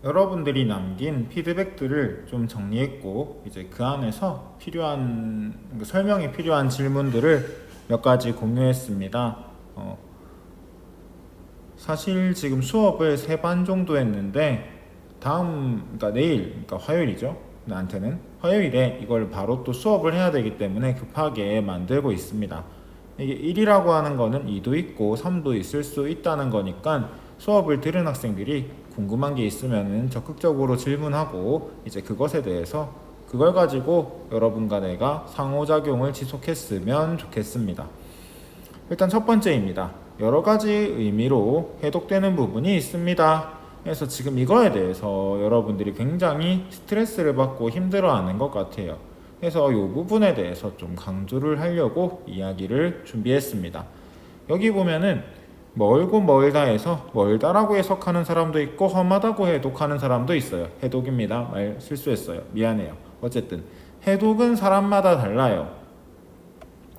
여러분들이 남긴 피드백들을 좀 정리했고 이제 그 안에서 필요한 설명이 필요한 질문들을 몇 가지 공유했습니다. 사실 지금 수업을 3반 정도 했는데 그러니까 내일, 그러니까 화요일이죠. 나한테는 화요일에 이걸 바로 또 수업을 해야 되기 때문에 급하게 만들고 있습니다. 이게 1이라고 하는 거는 2도 있고 3도 있을 수 있다는 거니까 수업을 들은 학생들이 궁금한 게 있으면 적극적으로 질문하고 이제 그것에 대해서 그걸 가지고 여러분과 내가 상호작용을 지속했으면 좋겠습니다. 일단 첫 번째입니다. 여러 가지 의미로 해독되는 부분이 있습니다. 그래서 지금 이거에 대해서 여러분들이 굉장히 스트레스를 받고 힘들어하는 것 같아요. 그래서 이 부분에 대해서 좀 강조를 하려고 이야기를 준비했습니다. 여기 보면은 멀고 멀다 해서 멀다라고 해석하는 사람도 있고 험하다고 해독하는 사람도 있어요. 해독입니다. 말 실수했어요. 미안해요. 어쨌든 해독은 사람마다 달라요.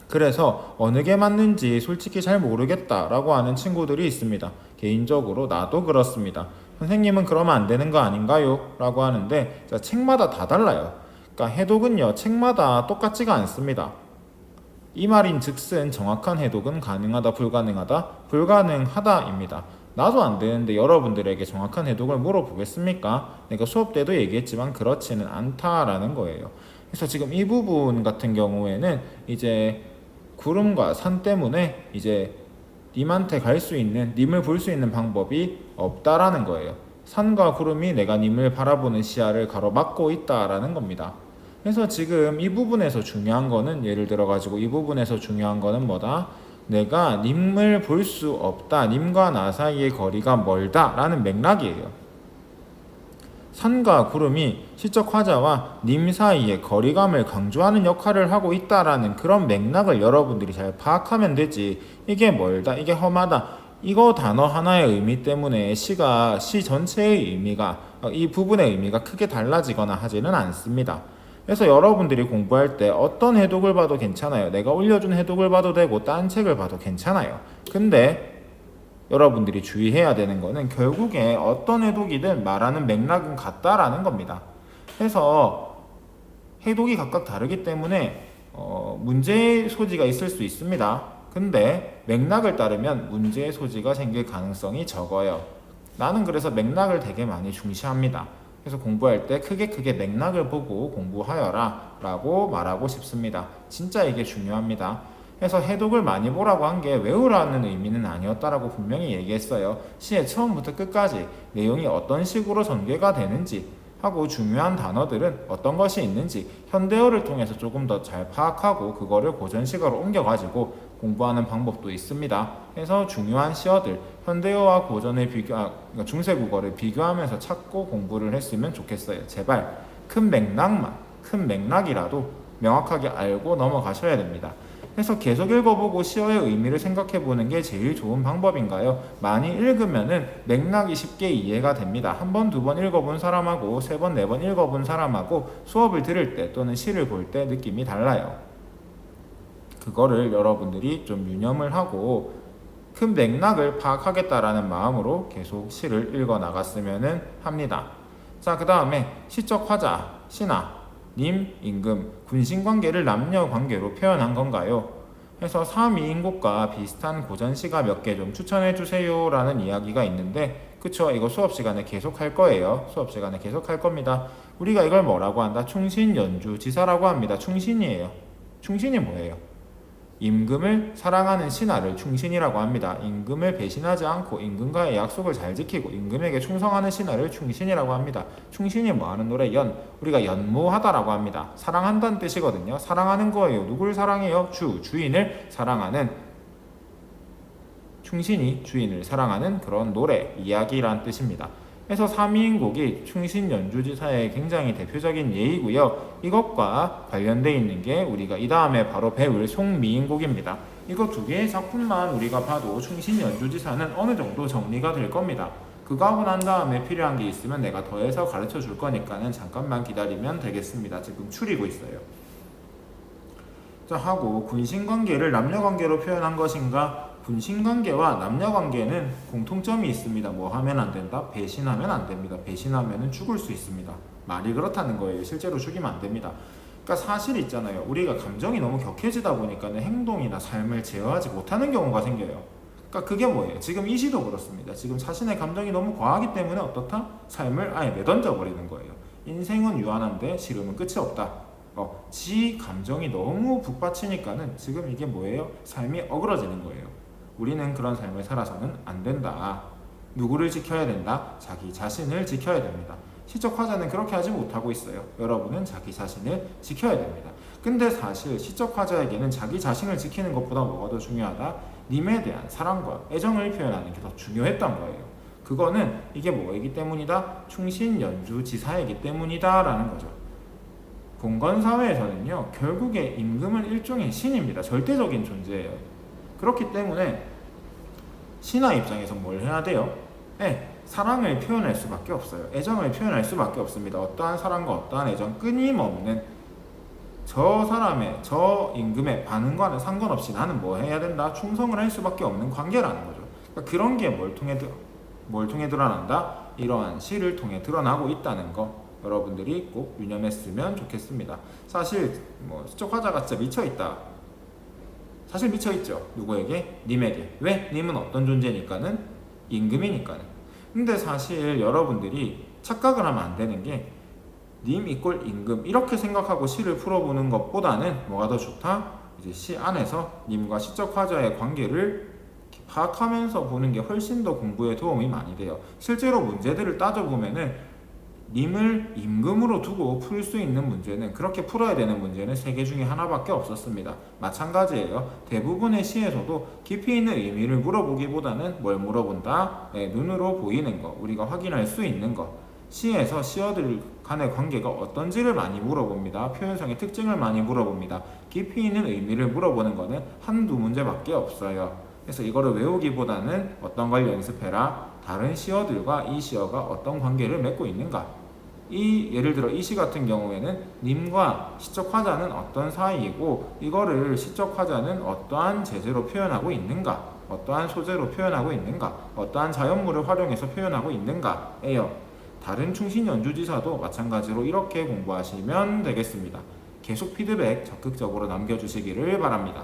그래서 어느 게 맞는지 솔직히 잘 모르겠다라고 하는 친구들이 있습니다. 개인적으로 나도 그렇습니다. 선생님은 그러면 안 되는 거 아닌가요? 라고 하는데 책마다 다 달라요. 그러니까 해독은요 책마다 똑같지가 않습니다. 이 말인 즉슨 정확한 해독은 가능하다 불가능하다 불가능하다입니다. 나도 안 되는데 여러분들에게 정확한 해독을 물어보겠습니까? 내가 수업 때도 얘기했지만 그렇지는 않다라는 거예요. 그래서 지금 이 부분 같은 경우에는 이제 구름과 산 때문에 이제 님한테 갈 수 있는, 님을 볼 수 있는 방법이 없다라는 거예요. 산과 구름이 내가 님을 바라보는 시야를 가로막고 있다라는 겁니다. 그래서 지금 이 부분에서 중요한 거는 예를 들어 가지고 이 부분에서 중요한 거는 뭐다? 내가 님을 볼 수 없다. 님과 나 사이의 거리가 멀다라는 맥락이에요. 산과 구름이 시적 화자와 님 사이의 거리감을 강조하는 역할을 하고 있다라는 그런 맥락을 여러분들이 잘 파악하면 되지. 이게 멀다, 이게 험하다. 이거 단어 하나의 의미 때문에 시 전체의 의미가 이 부분의 의미가 크게 달라지거나 하지는 않습니다. 그래서 여러분들이 공부할 때 어떤 해독을 봐도 괜찮아요. 내가 올려준 해독을 봐도 되고 딴 책을 봐도 괜찮아요. 근데 여러분들이 주의해야 되는 거는 결국에 어떤 해독이든 말하는 맥락은 같다라는 겁니다. 그래서 해독이 각각 다르기 때문에 문제의 소지가 있을 수 있습니다. 근데 맥락을 따르면 문제의 소지가 생길 가능성이 적어요. 나는 그래서 맥락을 되게 많이 중시합니다. 그래서 공부할 때 크게 맥락을 보고 공부하여라 라고 말하고 싶습니다. 진짜 이게 중요합니다. 그래서 해독을 많이 보라고 한 게 외우라는 의미는 아니었다라고 분명히 얘기했어요. 시의 처음부터 끝까지 내용이 어떤 식으로 전개가 되는지 하고 중요한 단어들은 어떤 것이 있는지 현대어를 통해서 조금 더 잘 파악하고 그거를 고전식어로 옮겨가지고 공부하는 방법도 있습니다. 그래서 중요한 시어들 현대어와 고전의 그러니까 중세국어를 비교하면서 찾고 공부를 했으면 좋겠어요. 제발 큰 맥락이라도 명확하게 알고 넘어가셔야 됩니다. 그래서 계속 읽어보고 시어의 의미를 생각해보는 게 제일 좋은 방법인가요? 많이 읽으면은 맥락이 쉽게 이해가 됩니다. 한 번, 두 번 읽어본 사람하고 세 번, 네 번 읽어본 사람하고 수업을 들을 때 또는 시를 볼 때 느낌이 달라요. 그거를 여러분들이 좀 유념을 하고 큰 맥락을 파악하겠다라는 마음으로 계속 시를 읽어 나갔으면 합니다. 자, 그 다음에 시적 화자, 신하, 님, 임금, 군신관계를 남녀관계로 표현한 건가요? 해서 3위인곡과 비슷한 고전시가 몇 개 좀 추천해 주세요 라는 이야기가 있는데 그쵸, 이거 수업시간에 계속 할 거예요. 수업시간에 계속 할 겁니다. 우리가 이걸 뭐라고 한다? 충신연주지사라고 합니다. 충신이에요. 충신이 뭐예요? 임금을 사랑하는 신하를 충신이라고 합니다. 임금을 배신하지 않고 임금과의 약속을 잘 지키고 임금에게 충성하는 신하를 충신이라고 합니다. 충신이 뭐하는 노래? 우리가 연모하다라고 합니다. 사랑한다는 뜻이거든요. 사랑하는 거예요. 누굴 사랑해요? 주인을 사랑하는 충신이 주인을 사랑하는 그런 노래, 이야기란 뜻입니다. 그래서 3위인곡이 충신연주지사의 굉장히 대표적인 예이고요. 이것과 관련되어 있는 게 우리가 이 다음에 바로 배울 송미인곡입니다. 이거 두 개의 작품만 우리가 봐도 충신연주지사는 어느 정도 정리가 될 겁니다. 그거 하고 난 다음에 필요한 게 있으면 내가 더해서 가르쳐 줄 거니까는 잠깐만 기다리면 되겠습니다. 지금 추리고 있어요. 자, 하고 군신관계를 남녀관계로 표현한 것인가? 분신관계와 남녀관계는 공통점이 있습니다. 뭐 하면 안 된다? 배신하면 안 됩니다. 배신하면 죽을 수 있습니다. 말이 그렇다는 거예요. 실제로 죽이면 안 됩니다. 그러니까 사실 있잖아요. 우리가 감정이 너무 격해지다 보니까 행동이나 삶을 제어하지 못하는 경우가 생겨요. 그러니까 그게 뭐예요? 지금 이 시도 그렇습니다. 지금 자신의 감정이 너무 과하기 때문에 어떻다? 삶을 아예 내던져 버리는 거예요. 인생은 유한한데 시름은 끝이 없다. 지 감정이 너무 북받치니까는 지금 이게 뭐예요? 삶이 어그러지는 거예요. 우리는 그런 삶을 살아서는 안 된다. 누구를 지켜야 된다? 자기 자신을 지켜야 됩니다. 시적 화자는 그렇게 하지 못하고 있어요. 여러분은 자기 자신을 지켜야 됩니다. 근데 사실 시적 화자에게는 자기 자신을 지키는 것보다 뭐가 더 중요하다? 님에 대한 사랑과 애정을 표현하는 게 더 중요했던 거예요. 그거는 이게 뭐이기 때문이다? 충신연주지사이기 때문이다 라는 거죠. 봉건사회에서는요, 결국에 임금은 일종의 신입니다. 절대적인 존재예요. 그렇기 때문에 신하 입장에서 뭘 해야 돼요? 사랑을 표현할 수밖에 없어요. 애정을 표현할 수밖에 없습니다. 어떠한 사랑과 어떠한 애정, 끊임없는 저 사람의, 저 임금의 반응과는 상관없이 나는 뭐 해야 된다? 충성을 할 수밖에 없는 관계라는 거죠. 그러니까 그런 게 뭘 통해 드러난다? 이러한 시를 통해 드러나고 있다는 거 여러분들이 꼭 유념했으면 좋겠습니다. 사실 시적 화자가 진짜 미쳐있다. 사실 미쳐있죠. 누구에게? 님에게. 왜? 님은 어떤 존재니까는? 임금이니까는. 근데 사실 여러분들이 착각을 하면 안 되는 게 님 이꼴 임금 이렇게 생각하고 시를 풀어보는 것보다는 뭐가 더 좋다? 이제 시 안에서 님과 시적 화자의 관계를 파악하면서 보는 게 훨씬 더 공부에 도움이 많이 돼요. 실제로 문제들을 따져보면은 님을 임금으로 두고 풀 수 있는 문제는, 그렇게 풀어야 되는 문제는 3개 중에 하나밖에 없었습니다. 마찬가지예요. 대부분의 시에서도 깊이 있는 의미를 물어보기보다는 뭘 물어본다? 눈으로 보이는 거, 우리가 확인할 수 있는 거. 시에서 시어들 간의 관계가 어떤지를 많이 물어봅니다. 표현성의 특징을 많이 물어봅니다. 깊이 있는 의미를 물어보는 거는 한두 문제밖에 없어요. 그래서 이거를 외우기보다는 어떤 걸 연습해라. 다른 시어들과 이 시어가 어떤 관계를 맺고 있는가. 예를 들어 이 시 같은 경우에는 님과 시적 화자는 어떤 사이이고, 이거를 시적 화자는 어떠한 제재로 표현하고 있는가, 어떠한 소재로 표현하고 있는가, 어떠한 자연물을 활용해서 표현하고 있는가예요. 다른 충신 연주지사도 마찬가지로 이렇게 공부하시면 되겠습니다. 계속 피드백 적극적으로 남겨주시기를 바랍니다.